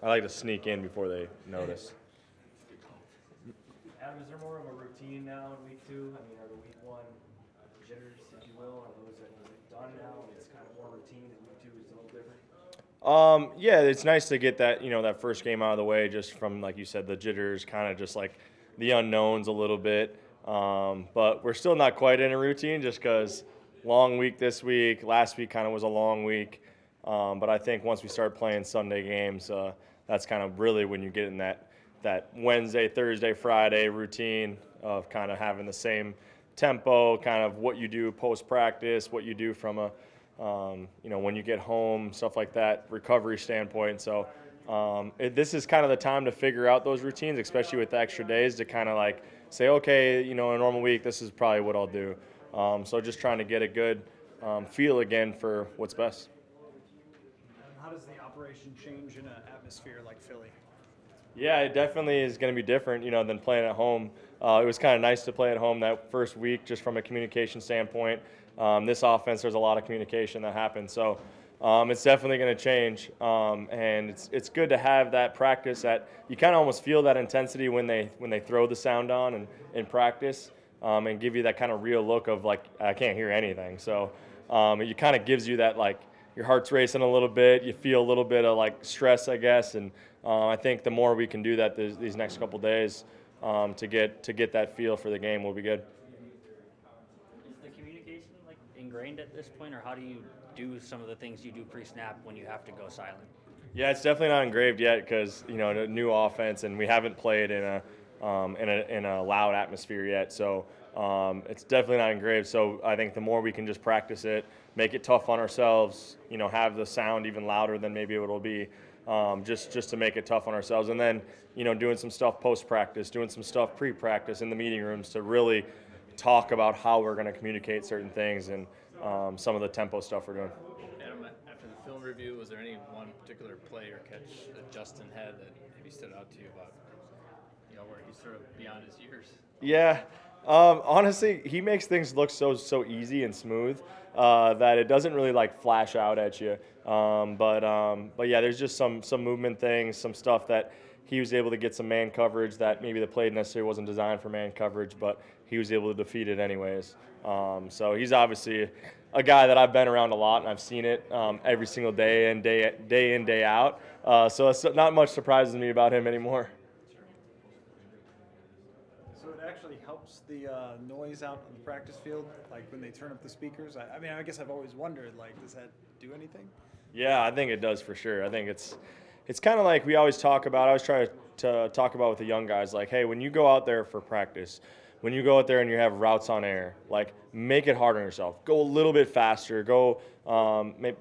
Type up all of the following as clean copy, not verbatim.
I like to sneak in before they notice. Adam, is there more of a routine now in week 2? I mean, are the week 1 jitters, if you will, are those that are done now and it's kind of more routine and week 2 is a little different? Yeah, it's nice to get that, that first game out of the way just from, like you said, the jitters, kind of just like the unknowns a little bit. But we're still not quite in a routine just because long week this week. Last week kind of was a long week. But I think once we start playing Sunday games, that's kind of really when you get in that Wednesday, Thursday, Friday routine of kind of having the same tempo, kind of what you do post-practice, what you do from a when you get home, stuff like that, recovery standpoint. So this is kind of the time to figure out those routines, especially with the extra days, to kind of like say, okay, a normal week, this is probably what I'll do. So just trying to get a good feel again for what's best. How does the operation change in an atmosphere like Philly? Yeah, it definitely is going to be different, than playing at home. It was kind of nice to play at home that first week, just from a communication standpoint. This offense, there's a lot of communication that happens, so it's definitely going to change. And it's good to have that practice that you kind of almost feel that intensity when they throw the sound on and in practice, and give you that kind of real look of like I can't hear anything. So it kind of gives you that like your heart's racing a little bit, you feel a little bit of like stress, I guess, and I think the more we can do that these next couple days to get that feel for the game will be good. Is the communication like ingrained at this point, or how do you do some of the things you do pre-snap when you have to go silent? Yeah, it's definitely not engraved yet because a new offense and we haven't played in a loud atmosphere yet. So it's definitely not engraved. So I think the more we can just practice it, make it tough on ourselves, have the sound even louder than maybe it'll be, just to make it tough on ourselves. And then, doing some stuff post-practice, doing some stuff pre-practice in the meeting rooms to really talk about how we're going to communicate certain things and some of the tempo stuff we're doing. Adam, after the film review, was there any one particular play or catch that Justin had that maybe stood out to you about, where he's sort of beyond his years? Yeah. Honestly, he makes things look so easy and smooth that it doesn't really like flash out at you. But yeah, there's just some movement things, some stuff that he was able to get some man coverage that maybe the play necessarily wasn't designed for man coverage, but he was able to defeat it anyways. So he's obviously a guy that I've been around a lot and I've seen it every single day in, day out. So it's not much surprises me about him anymore. Actually helps the noise out on the practice field, like when they turn up the speakers? I mean, I guess I've always wondered, like, does that do anything? Yeah, I think it does for sure. I think it's kind of like we always talk about. I always try to talk about with the young guys, like, hey, when you go out there for practice, when you go out there and you have routes on air, like, make it hard on yourself. Go a little bit faster. Go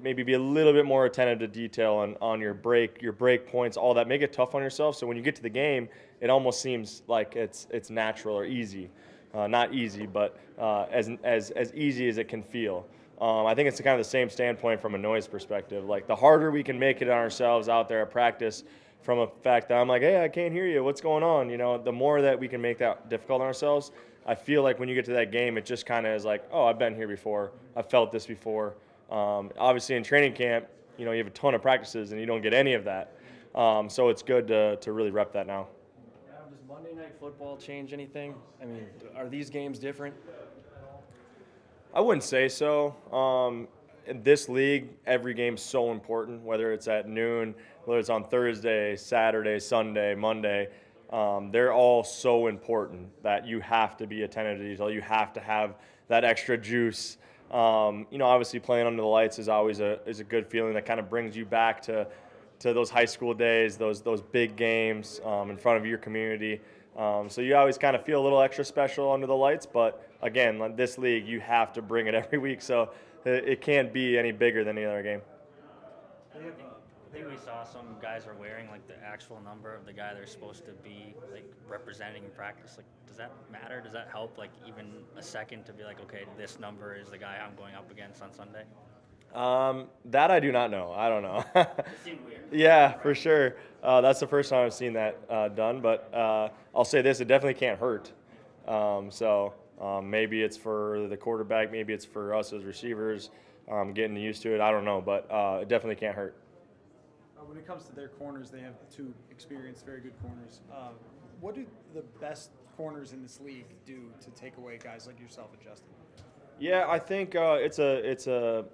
maybe be a little bit more attentive to detail on your break points, all that. Make it tough on yourself so when you get to the game, it almost seems like it's natural or easy. Not easy, but as easy as it can feel. I think it's kind of the same standpoint from a noise perspective. Like, the harder we can make it on ourselves out there at practice, from a fact that I'm like, hey, I can't hear you, what's going on? The more that we can make that difficult on ourselves, I feel like when you get to that game, it just kind of is like, oh, I've been here before, I've felt this before. Obviously in training camp, you have a ton of practices and you don't get any of that. So it's good to really rep that now. Does Monday Night Football change anything? I mean, are these games different? I wouldn't say so. In this league, every game's so important, whether it's at noon, whether it's on Thursday, Saturday, Sunday, Monday. They're all so important that you have to be attentive to detail. You have to have that extra juice. Obviously playing under the lights is always a good feeling that kind of brings you back to those high school days, those big games in front of your community. So you always kind of feel a little extra special under the lights. But again, like this league, you have to bring it every week. So it can't be any bigger than any other game. I think we saw some guys are wearing like the actual number of the guy they're supposed to be like representing in practice. Like, does that matter? Does that help? Like, even a second to be like, okay, this number is the guy I'm going up against on Sunday. That I do not know. I don't know. It seemed weird. Yeah, for sure. That's the first time I've seen that done. But I'll say this: it definitely can't hurt. Maybe it's for the quarterback, maybe it's for us as receivers, getting used to it. I don't know, but it definitely can't hurt. when it comes to their corners, they have two experienced, very good corners. What do the best corners in this league do to take away guys like yourself and Justin? Yeah, I think it's a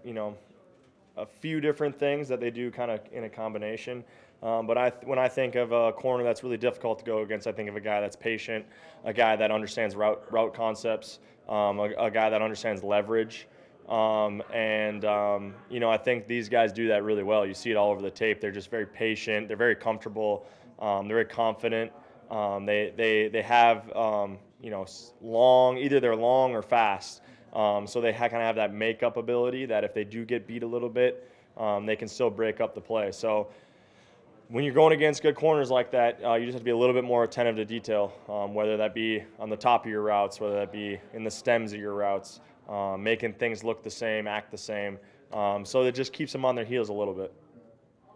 a few different things that they do kind of in a combination. But when I think of a corner that's really difficult to go against, I think of a guy that's patient, a guy that understands route concepts, a guy that understands leverage. I think these guys do that really well. You see it all over the tape. They're just very patient. They're very comfortable. They're very confident. They have long, either they're long or fast. So they kind of have that make-up ability that if they do get beat a little bit, they can still break up the play. So when you're going against good corners like that, you just have to be a little bit more attentive to detail, whether that be on the top of your routes, whether that be in the stems of your routes, making things look the same, act the same. So it just keeps them on their heels a little bit.